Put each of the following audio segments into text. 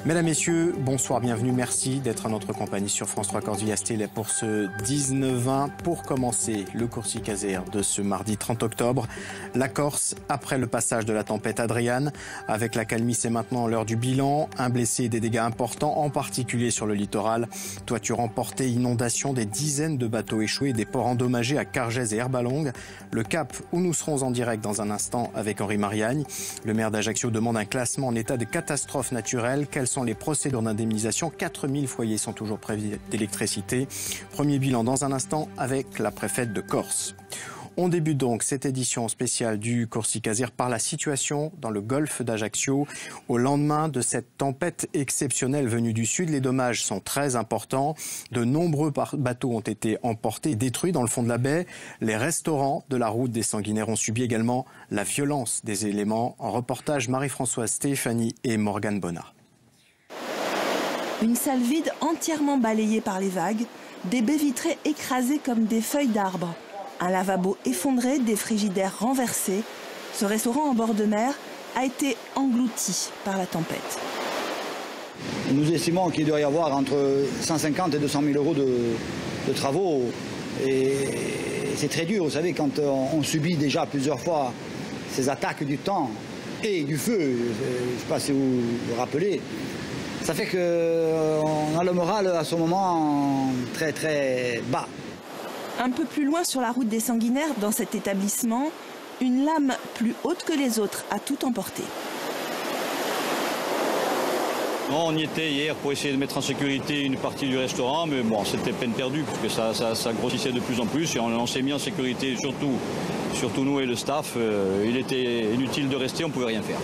Mesdames, Messieurs, bonsoir, bienvenue, merci d'être à notre compagnie sur France 3 Cordillère Style pour ce 19-20. Pour commencer le Corsicaser de ce mardi 30 octobre, la Corse, après le passage de la tempête Adriane, avec l'accalmie, c'est maintenant l'heure du bilan. Un blessé et des dégâts importants, en particulier sur le littoral. Toitures emportées, inondations, des dizaines de bateaux échoués, des ports endommagés à Cargèse et Herbalongue. Le Cap, où nous serons en direct dans un instant avec Henri Mariagne. Le maire d'Ajaccio demande un classement en état de catastrophe naturelle. Quelles sont les procédures d'indemnisation? 4000 foyers sont toujours privés d'électricité. Premier bilan dans un instant avec la préfète de Corse. On débute donc cette édition spéciale du Corsicaser par la situation dans le golfe d'Ajaccio. Au lendemain de cette tempête exceptionnelle venue du sud, les dommages sont très importants. De nombreux bateaux ont été emportés, détruits dans le fond de la baie. Les restaurants de la route des Sanguinaires ont subi également la violence des éléments. En reportage, Marie-Françoise Stéphanie et Morgane Bonnat. Une salle vide entièrement balayée par les vagues, des baies vitrées écrasées comme des feuilles d'arbre, un lavabo effondré, des frigidaires renversés. Ce restaurant en bord de mer a été englouti par la tempête. Nous estimons qu'il doit y avoir entre 150 et 200 000 euros de travaux. Et c'est très dur, vous savez, quand on subit déjà plusieurs fois ces attaques du temps et du feu, je ne sais pas si vous vous rappelez. Ça fait qu'on a le moral à ce moment très très bas. Un peu plus loin sur la route des Sanguinaires, dans cet établissement, une lame plus haute que les autres a tout emporté. On y était hier pour essayer de mettre en sécurité une partie du restaurant, mais bon, c'était peine perdue puisque ça grossissait de plus en plus et on s'est mis en sécurité, surtout nous et le staff. Il était inutile de rester, on ne pouvait rien faire.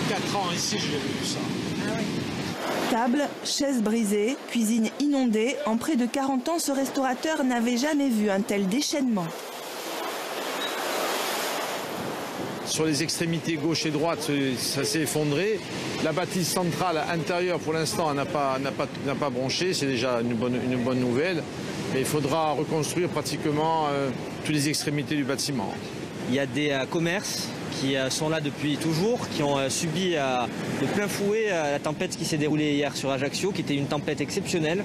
34 ans ici, je l'ai vu ça. Ah oui. Table, chaises brisées, cuisine inondée. En près de 40 ans, ce restaurateur n'avait jamais vu un tel déchaînement. Sur les extrémités gauche et droite, ça s'est effondré. La bâtisse centrale intérieure, pour l'instant, n'a pas bronché. C'est déjà une bonne nouvelle. Mais il faudra reconstruire pratiquement toutes les extrémités du bâtiment. Il y a des commerces qui sont là depuis toujours, qui ont subi de plein fouet la tempête qui s'est déroulée hier sur Ajaccio, qui était une tempête exceptionnelle.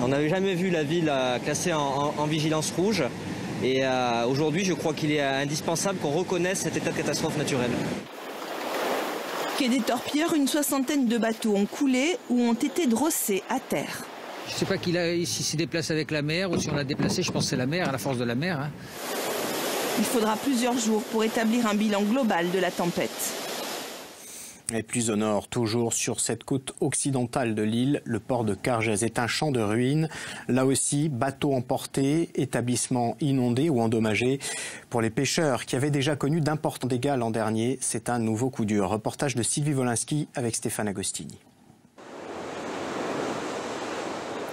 On n'avait jamais vu la ville classée en vigilance rouge. Et aujourd'hui, je crois qu'il est indispensable qu'on reconnaisse cet état de catastrophe naturelle. Quai des Torpilleurs, une soixantaine de bateaux ont coulé ou ont été drossés à terre. Je ne sais pas s'il s'est déplacé avec la mer ou si on l'a déplacé, je pense que c'est la mer, à la force de la mer. Hein. Il faudra plusieurs jours pour établir un bilan global de la tempête. Et plus au nord, toujours sur cette côte occidentale de l'île, le port de Cargèse est un champ de ruines. Là aussi, bateaux emportés, établissements inondés ou endommagés. Pour les pêcheurs qui avaient déjà connu d'importants dégâts l'an dernier, c'est un nouveau coup dur. Reportage de Sylvie Wolinski avec Stéphane Agostini.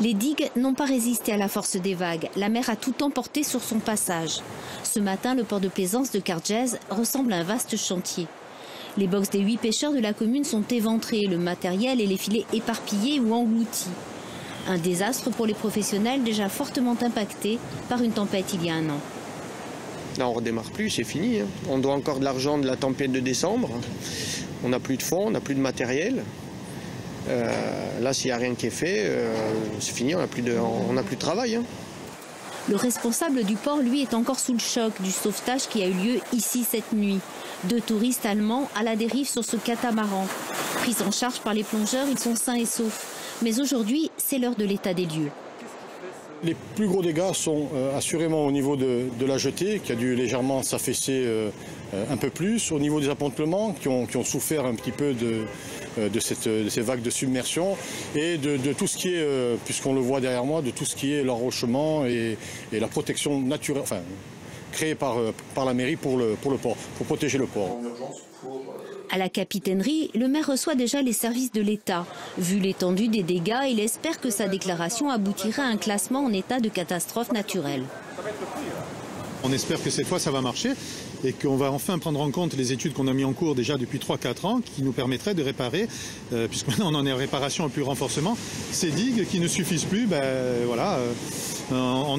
Les digues n'ont pas résisté à la force des vagues. La mer a tout emporté sur son passage. Ce matin, le port de plaisance de Cargèse ressemble à un vaste chantier. Les boxes des 8 pêcheurs de la commune sont éventrés, le matériel et les filets éparpillés ou engloutis. Un désastre pour les professionnels déjà fortement impactés par une tempête il y a un an. Là, on ne redémarre plus, c'est fini. On doit encore de l'argent de la tempête de décembre. On n'a plus de fonds, on n'a plus de matériel. Là, s'il n'y a rien qui est fait, c'est fini, on n'a plus de travail. Hein. Le responsable du port, lui, est encore sous le choc du sauvetage qui a eu lieu ici cette nuit. 2 touristes allemands à la dérive sur ce catamaran. Pris en charge par les plongeurs, ils sont sains et saufs. Mais aujourd'hui, c'est l'heure de l'état des lieux. Les plus gros dégâts sont assurément au niveau de la jetée, qui a dû légèrement s'affaisser un peu plus, au niveau des appontements, qui ont souffert un petit peu de ces vagues de submersion, et de tout ce qui est, puisqu'on le voit derrière moi, de tout ce qui est l'enrochement et la protection naturelle, enfin, créée par la mairie pour le port, pour protéger le port. À la capitainerie, le maire reçoit déjà les services de l'État. Vu l'étendue des dégâts, il espère que sa déclaration aboutira à un classement en état de catastrophe naturelle. On espère que cette fois ça va marcher et qu'on va enfin prendre en compte les études qu'on a mis en cours déjà depuis 3-4 ans qui nous permettraient de réparer, puisque maintenant on en est en réparation et plus renforcement, ces digues qui ne suffisent plus. On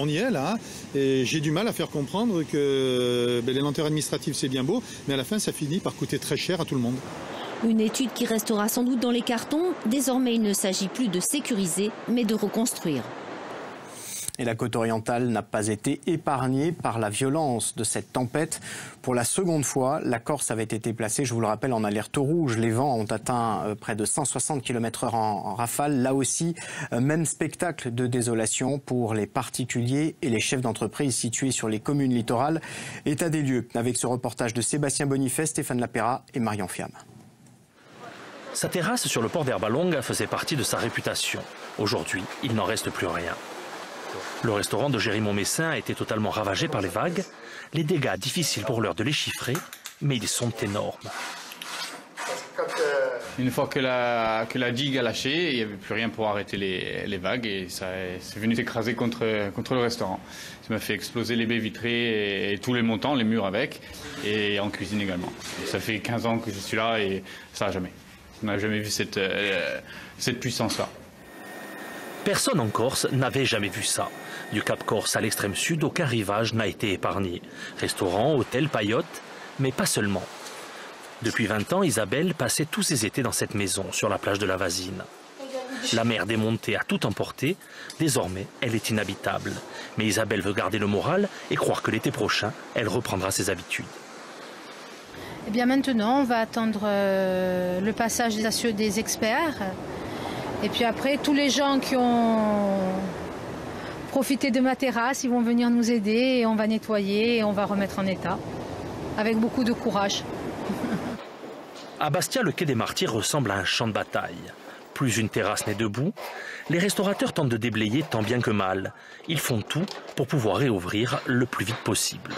y est là, et j'ai du mal à faire comprendre que les lenteurs administratives c'est bien beau, mais à la fin ça finit par coûter très cher à tout le monde. Une étude qui restera sans doute dans les cartons. Désormais, il ne s'agit plus de sécuriser, mais de reconstruire. Et la côte orientale n'a pas été épargnée par la violence de cette tempête. Pour la seconde fois, la Corse avait été placée, je vous le rappelle, en alerte rouge. Les vents ont atteint près de 160 km/h en rafale. Là aussi, même spectacle de désolation pour les particuliers et les chefs d'entreprise situés sur les communes littorales. État des lieux avec ce reportage de Sébastien Bonifay, Stéphane Lapera et Marion Fiam. Sa terrasse sur le port d'Herbalonga faisait partie de sa réputation. Aujourd'hui, il n'en reste plus rien. Le restaurant de Gérimont Messin a été totalement ravagé par les vagues. Les dégâts, difficiles pour l'heure de les chiffrer, mais ils sont énormes. Une fois que la digue a lâché, il n'y avait plus rien pour arrêter les vagues et c'est venu s'écraser contre le restaurant. Ça m'a fait exploser les baies vitrées et tous les montants, les murs avec, et en cuisine également. Ça fait 15 ans que je suis là et ça n'a jamais. On n'a jamais vu cette puissance-là. Personne en Corse n'avait jamais vu ça. Du Cap Corse à l'extrême sud, aucun rivage n'a été épargné. Restaurants, hôtels, paillotes, mais pas seulement. Depuis 20 ans, Isabelle passait tous ses étés dans cette maison, sur la plage de la Vasine. La mer démontée a tout emporté. Désormais, elle est inhabitable. Mais Isabelle veut garder le moral et croire que l'été prochain, elle reprendra ses habitudes. Eh bien maintenant, on va attendre le passage des experts. Et puis après, tous les gens qui ont profité de ma terrasse, ils vont venir nous aider et on va nettoyer et on va remettre en état. Avec beaucoup de courage. À Bastia, le quai des Martyrs ressemble à un champ de bataille. Plus une terrasse n'est debout, les restaurateurs tentent de déblayer tant bien que mal. Ils font tout pour pouvoir réouvrir le plus vite possible.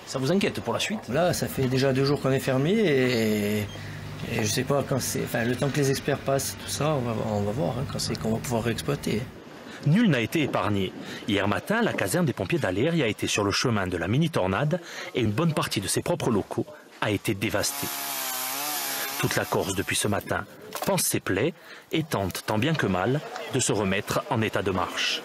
Ça vous inquiète pour la suite? Là, ça fait déjà 2 jours qu'on est fermé et je sais pas quand c'est. Enfin, le temps que les experts passent, tout ça, on va voir quand c'est qu'on va pouvoir réexploiter. Nul n'a été épargné. Hier matin, la caserne des pompiers d'Aléria a été sur le chemin de la mini-tornade et une bonne partie de ses propres locaux a été dévastée. Toute la Corse, depuis ce matin, pense ses plaies et tente, tant bien que mal, de se remettre en état de marche.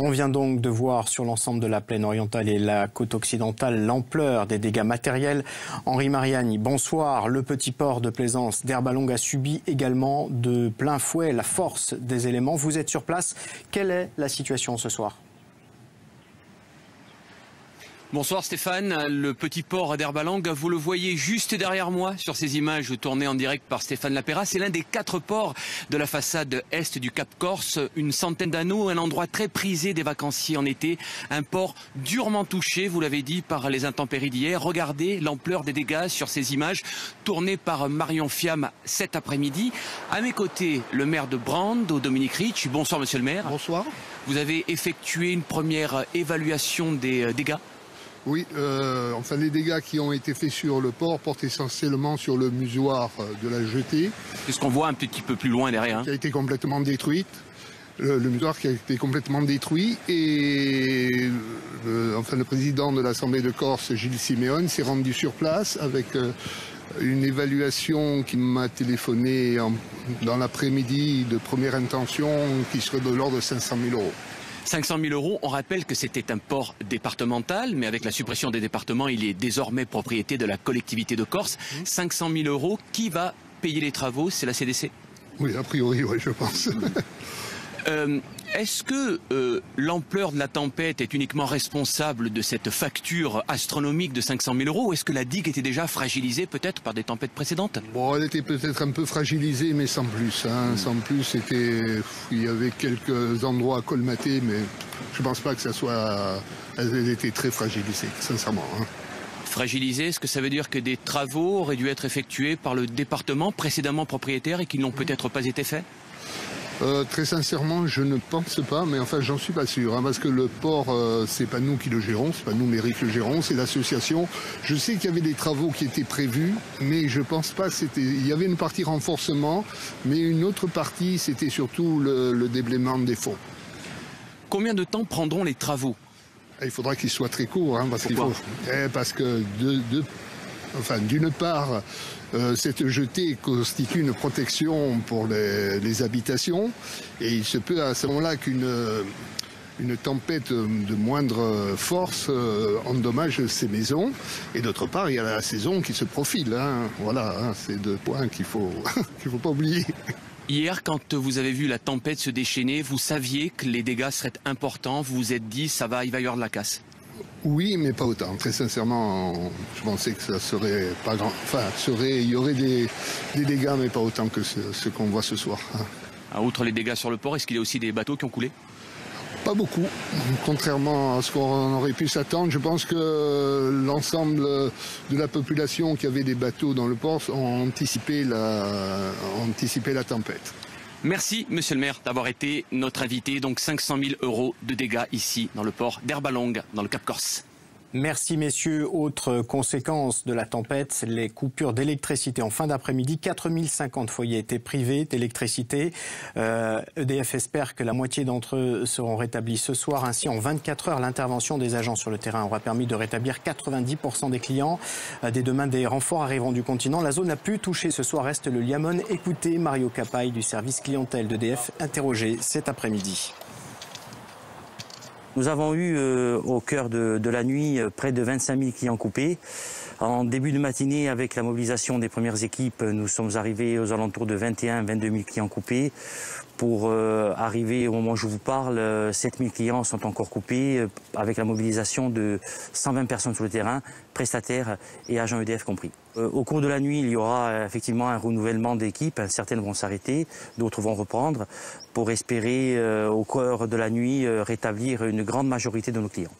On vient donc de voir sur l'ensemble de la plaine orientale et la côte occidentale l'ampleur des dégâts matériels. Henri Mariani, bonsoir. Le petit port de plaisance d'Herbalonga a subi également de plein fouet la force des éléments. Vous êtes sur place. Quelle est la situation ce soir ? Bonsoir Stéphane, le petit port d'Herbalonga, vous le voyez juste derrière moi sur ces images tournées en direct par Stéphane Lapera. C'est l'un des 4 ports de la façade est du Cap Corse, une centaine d'anneaux, un endroit très prisé des vacanciers en été, un port durement touché, vous l'avez dit, par les intempéries d'hier. Regardez l'ampleur des dégâts sur ces images tournées par Marion Fiam cet après-midi. À mes côtés, le maire de Brando, Dominique Ricci. Bonsoir monsieur le maire. Bonsoir. Vous avez effectué une première évaluation des dégâts ? Oui, enfin les dégâts qui ont été faits sur le port portent essentiellement sur le musoir de la jetée. C'est ce qu'on voit un petit peu plus loin derrière. Qui a été complètement détruite. Le musoir qui a été complètement détruit et enfin le président de l'Assemblée de Corse, Gilles Siméon, s'est rendu sur place avec une évaluation qui m'a téléphoné dans l'après-midi de première intention qui serait de l'ordre de 500 000 €. 500 000 €, on rappelle que c'était un port départemental, mais avec la suppression des départements, il est désormais propriété de la collectivité de Corse. 500 000 €, qui va payer les travaux? C'est la CDC? Oui, a priori, oui, je pense. Est-ce que l'ampleur de la tempête est uniquement responsable de cette facture astronomique de 500 000 € ou est-ce que la digue était déjà fragilisée peut-être par des tempêtes précédentes? Bon, elle était peut-être un peu fragilisée, mais sans plus. Hein. Sans plus, il y avait quelques endroits à colmater, mais je ne pense pas que ça soit... Elle était très fragilisée, sincèrement. Hein. Fragilisée, est-ce que ça veut dire que des travaux auraient dû être effectués par le département précédemment propriétaire et qui n'ont peut-être pas été faits? Très sincèrement, je ne pense pas, mais enfin, j'en suis pas sûr, hein, parce que le port, c'est pas nous qui le gérons, c'est pas nous, mairie, qui le gérons, c'est l'association. Je sais qu'il y avait des travaux qui étaient prévus, mais je pense pas que c'était... Il y avait une partie renforcement, mais une autre partie, c'était surtout le déblaiement des fonds. Combien de temps prendront les travaux? Il faudra qu'ils soient très courts, hein, parce qu'il faut... parce que Enfin, d'une part, cette jetée constitue une protection pour les habitations et il se peut à ce moment-là qu'une tempête de moindre force endommage ces maisons. Et d'autre part, il y a la saison qui se profile. Voilà, c'est deux points qu'il faut pas oublier. Hier, quand vous avez vu la tempête se déchaîner, vous saviez que les dégâts seraient importants. Vous vous êtes dit, il va y avoir de la casse. Oui, mais pas autant. Très sincèrement, je pensais que ça serait pas grand. Enfin, il y aurait des dégâts, mais pas autant que ce qu'on voit ce soir. Outre les dégâts sur le port, est-ce qu'il y a aussi des bateaux qui ont coulé ? Pas beaucoup, contrairement à ce qu'on aurait pu s'attendre. Je pense que l'ensemble de la population qui avait des bateaux dans le port ont anticipé la tempête. Merci, monsieur le maire, d'avoir été notre invité. Donc 500 000 € de dégâts ici, dans le port d'Herbalongue, dans le Cap Corse. Merci messieurs. Autre conséquence de la tempête, les coupures d'électricité en fin d'après-midi. 4050 foyers étaient privés d'électricité. EDF espère que la moitié d'entre eux seront rétablis ce soir. Ainsi, en 24 heures, l'intervention des agents sur le terrain aura permis de rétablir 90% des clients. Dès demain, des renforts arriveront du continent. La zone la plus touchée ce soir reste le Liamone. Écoutez Mario Capaille du service clientèle d'EDF, interrogé cet après-midi. Nous avons eu au cœur de la nuit près de 25 000 clients coupés. En début de matinée, avec la mobilisation des premières équipes, nous sommes arrivés aux alentours de 21-22 000 clients coupés. Pour arriver au moment où je vous parle, 7 000 clients sont encore coupés avec la mobilisation de 120 personnes sur le terrain, prestataires et agents EDF compris. Au cours de la nuit, il y aura effectivement un renouvellement d'équipes. Certaines vont s'arrêter, d'autres vont reprendre pour espérer au cœur de la nuit rétablir une grande majorité de nos clients.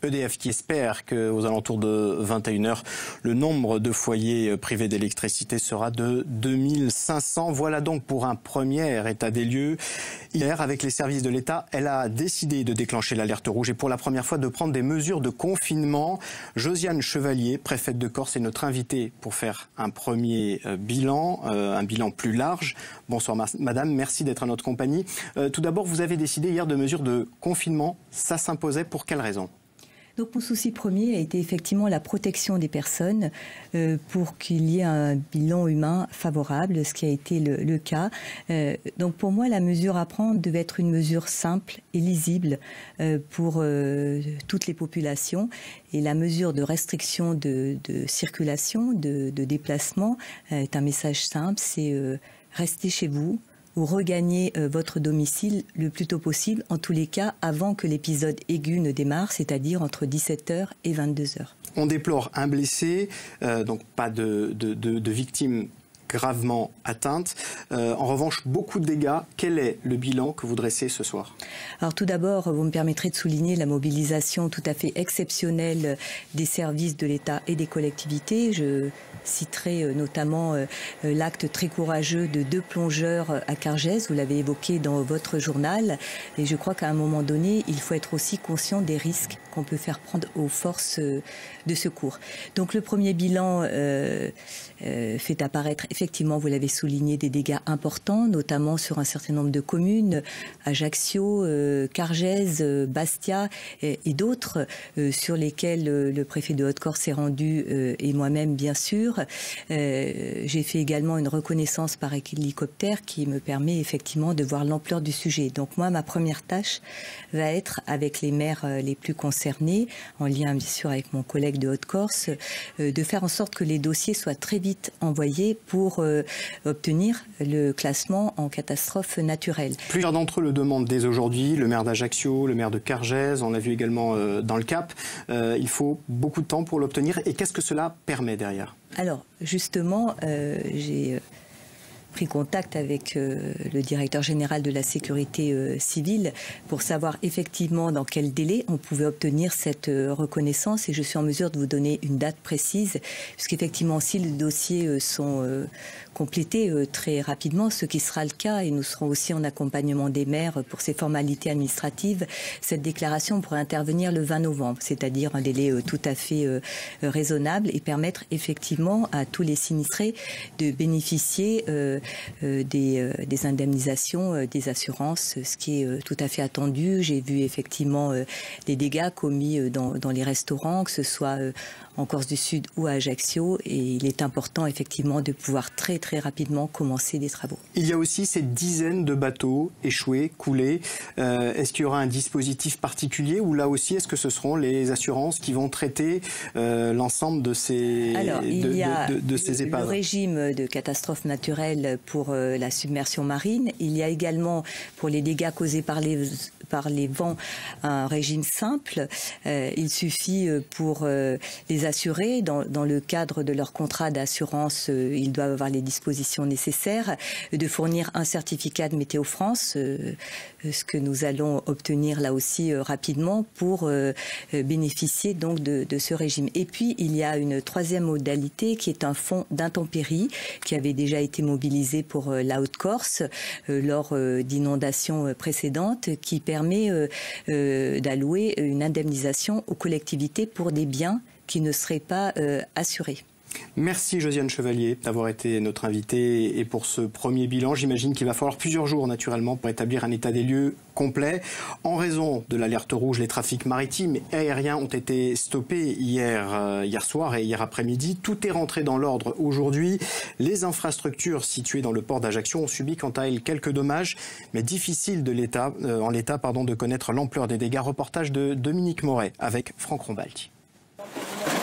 EDF qui espère qu'aux alentours de 21h, le nombre de foyers privés d'électricité sera de 2500. Voilà donc pour un premier état des lieux. Hier, avec les services de l'État, elle a décidé de déclencher l'alerte rouge et pour la première fois de prendre des mesures de confinement. Josiane Chevalier, préfète de Corse, est notre invitée pour faire un premier bilan, un bilan plus large. Bonsoir madame, merci d'être à notre compagnie. Tout d'abord, vous avez décidé hier de mesures de confinement. Ça s'imposait pour quelles raisons ? Donc mon souci premier a été effectivement la protection des personnes pour qu'il y ait un bilan humain favorable, ce qui a été le cas. Donc pour moi, la mesure à prendre devait être une mesure simple et lisible pour toutes les populations. Et la mesure de restriction de circulation, de déplacement est un message simple, c'est rester chez vous ou regagner votre domicile le plus tôt possible, en tous les cas avant que l'épisode aigu ne démarre, c'est-à-dire entre 17h et 22h. On déplore un blessé, donc pas de victimes gravement atteintes. En revanche, beaucoup de dégâts. Quel est le bilan que vous dressez ce soir ? Alors tout d'abord, vous me permettrez de souligner la mobilisation tout à fait exceptionnelle des services de l'État et des collectivités. Je citerai notamment l'acte très courageux de 2 plongeurs à Cargèse, vous l'avez évoqué dans votre journal, et je crois qu'à un moment donné, il faut être aussi conscient des risques qu'on peut faire prendre aux forces de secours. Donc le premier bilan fait apparaître, effectivement, vous l'avez souligné, des dégâts importants, notamment sur un certain nombre de communes, Ajaccio, Cargèse, Bastia et d'autres, sur lesquels le préfet de Haute-Corse s'est rendu, et moi-même bien sûr. J'ai fait également une reconnaissance par hélicoptère qui me permet effectivement de voir l'ampleur du sujet. Donc moi, ma première tâche va être, avec les maires les plus concernés, en lien bien sûr avec mon collègue de Haute-Corse, de faire en sorte que les dossiers soient très vite envoyés pour obtenir le classement en catastrophe naturelle. Plusieurs d'entre eux le demandent dès aujourd'hui, le maire d'Ajaccio, le maire de Cargèse, on l'a vu également dans le Cap. Il faut beaucoup de temps pour l'obtenir et qu'est-ce que cela permet derrière ? Alors justement, j'ai pris contact avec le directeur général de la sécurité civile pour savoir effectivement dans quel délai on pouvait obtenir cette reconnaissance et je suis en mesure de vous donner une date précise puisqu'effectivement si les dossiers sont complétés très rapidement, ce qui sera le cas et nous serons aussi en accompagnement des maires pour ces formalités administratives, cette déclaration pourrait intervenir le 20 novembre, c'est-à-dire un délai tout à fait raisonnable et permettre effectivement à tous les sinistrés de bénéficier des indemnisations, des assurances, ce qui est tout à fait attendu. J'ai vu effectivement des dégâts commis dans les restaurants, que ce soit en Corse du Sud ou à Ajaccio, et il est important effectivement de pouvoir très rapidement commencer des travaux. Il y a aussi ces dizaines de bateaux échoués, coulés. Est-ce qu'il y aura un dispositif particulier, ou là aussi est-ce que ce seront les assurances qui vont traiter l'ensemble de ces ces épaves? Le régime de catastrophe naturelle pour la submersion marine. Il y a également pour les dégâts causés par les vents un régime simple. Il suffit pour les assurés, dans le cadre de leur contrat d'assurance, ils doivent avoir les dispositions nécessaires, de fournir un certificat de Météo France, ce que nous allons obtenir là aussi rapidement pour bénéficier donc de ce régime. Et puis il y a une troisième modalité qui est un fonds d'intempéries qui avait déjà été mobilisé pour la Haute-Corse lors d'inondations précédentes, qui permet d'allouer une indemnisation aux collectivités pour des biens qui ne seraient pas assurés. Merci Josiane Chevalier d'avoir été notre invitée et pour ce premier bilan. J'imagine qu'il va falloir plusieurs jours naturellement pour établir un état des lieux complet. En raison de l'alerte rouge, les trafics maritimes et aériens ont été stoppés hier soir et hier après-midi. Tout est rentré dans l'ordre aujourd'hui. Les infrastructures situées dans le port d'Ajaccio ont subi quant à elles quelques dommages, mais difficile en l'état de connaître l'ampleur des dégâts. Reportage de Dominique Moret avec Franck Rombaldi.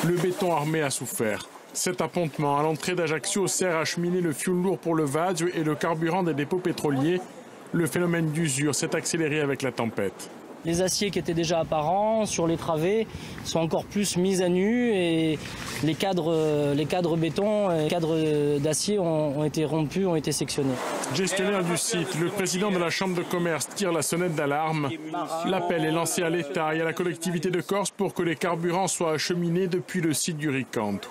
Le béton armé a souffert. Cet appontement à l'entrée d'Ajaccio sert à acheminer le fioul lourd pour le Vasio et le carburant des dépôts pétroliers. Le phénomène d'usure s'est accéléré avec la tempête. Les aciers qui étaient déjà apparents sur les travées sont encore plus mis à nu et les cadres béton, les cadres d'acier ont été rompus, ont été sectionnés. Gestionnaire du site, le président de la Chambre de commerce tire la sonnette d'alarme. L'appel est lancé à l'État et à la collectivité de Corse pour que les carburants soient acheminés depuis le site du Ricanto.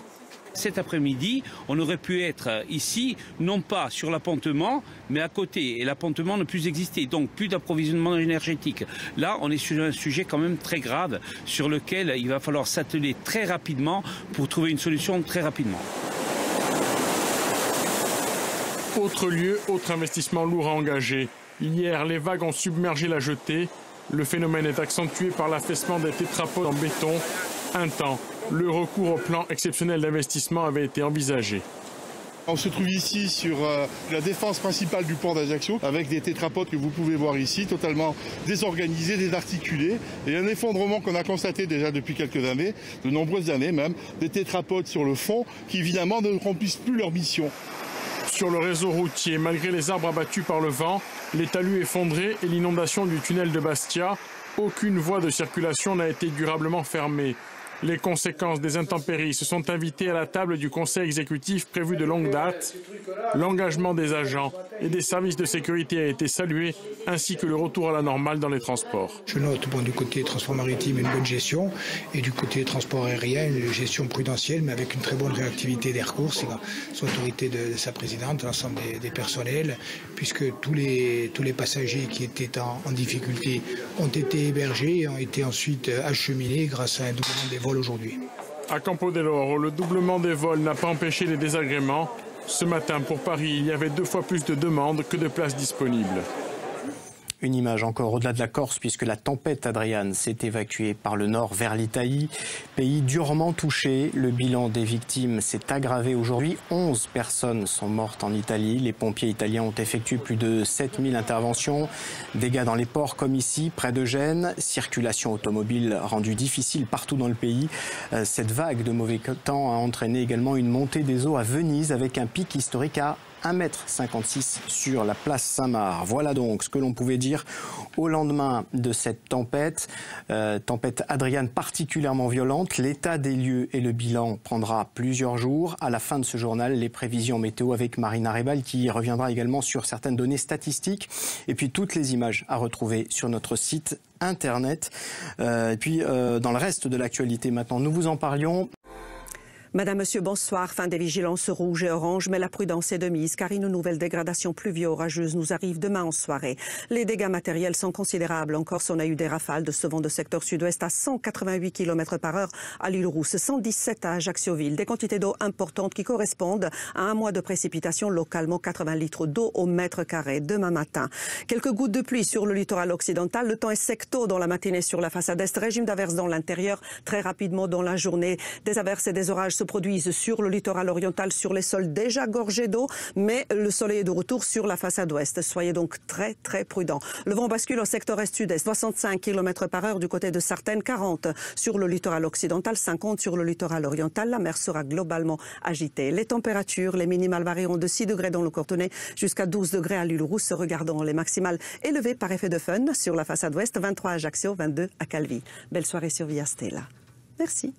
Cet après-midi, on aurait pu être ici, non pas sur l'appontement, mais à côté. Et l'appontement ne plus exister, donc plus d'approvisionnement énergétique. Là, on est sur un sujet quand même très grave, sur lequel il va falloir s'atteler très rapidement pour trouver une solution très rapidement. Autre lieu, autre investissement lourd à engager. Hier, les vagues ont submergé la jetée. Le phénomène est accentué par l'affaissement des tétrapodes en béton. Un temps, le recours au plan exceptionnel d'investissement avait été envisagé. On se trouve ici sur la défense principale du port d'Ajaccio avec des tétrapodes que vous pouvez voir ici, totalement désorganisés, désarticulés. Et un effondrement qu'on a constaté déjà depuis quelques années, de nombreuses années même, des tétrapodes sur le fond qui évidemment ne remplissent plus leur mission. Sur le réseau routier, malgré les arbres abattus par le vent, les talus effondrés et l'inondation du tunnel de Bastia, aucune voie de circulation n'a été durablement fermée. Les conséquences des intempéries se sont invitées à la table du conseil exécutif prévu de longue date. L'engagement des agents et des services de sécurité a été salué, ainsi que le retour à la normale dans les transports. Je note du côté transport maritime une bonne gestion et du côté transport aérien une gestion prudentielle, mais avec une très bonne réactivité d'Air Corse, sous l'autorité de sa présidente, l'ensemble des personnels, puisque tous les passagers qui étaient en difficulté ont été hébergés et ont été ensuite acheminés grâce à un doublement des vols aujourd'hui. À Campo dell'Oro, le doublement des vols n'a pas empêché les désagréments. Ce matin, pour Paris, il y avait 2 fois plus de demandes que de places disponibles. Une image encore au-delà de la Corse, puisque la tempête Adriane s'est évacuée par le nord vers l'Italie. Pays durement touché, le bilan des victimes s'est aggravé aujourd'hui. 11 personnes sont mortes en Italie. Les pompiers italiens ont effectué plus de 7000 interventions. Dégâts dans les ports comme ici, près de Gênes. Circulation automobile rendue difficile partout dans le pays. Cette vague de mauvais temps a entraîné également une montée des eaux à Venise avec un pic historique à 1,56 m sur la place Saint-Marc. Voilà donc ce que l'on pouvait dire au lendemain de cette tempête. Tempête Adriane particulièrement violente. L'état des lieux et le bilan prendra plusieurs jours. À la fin de ce journal, les prévisions météo avec Marina Rebal qui reviendra également sur certaines données statistiques. Et puis toutes les images à retrouver sur notre site internet. Et puis dans le reste de l'actualité maintenant, nous vous en parlions. Madame, Monsieur, bonsoir. Fin des vigilances rouges et oranges, mais la prudence est de mise car une nouvelle dégradation pluvio-orageuse nous arrive demain en soirée. Les dégâts matériels sont considérables. En Corse, on a eu des rafales de ce vent de secteur sud-ouest à 188 km/h à l'île Rousse, 117 à Ajaccioville. Des quantités d'eau importantes qui correspondent à un mois de précipitations, localement 80 litres d'eau au mètre carré demain matin. Quelques gouttes de pluie sur le littoral occidental. Le temps est sec tôt dans la matinée sur la façade est. Régime d'averses dans l'intérieur. Très rapidement dans la journée, des averses et des orages se produisent sur le littoral oriental, sur les sols déjà gorgés d'eau, mais le soleil est de retour sur la façade ouest. Soyez donc très prudents. Le vent bascule au secteur est-sud-est, 65 km/h du côté de Sartène, 40 sur le littoral occidental, 50 sur le littoral oriental. La mer sera globalement agitée. Les températures, les minimales varieront de 6 degrés dans le Courtenay jusqu'à 12 degrés à l'île Rousse. Regardons les maximales élevées par effet de fun sur la façade ouest, 23 à Ajaccio, 22 à Calvi. Belle soirée sur Via Stella. Merci.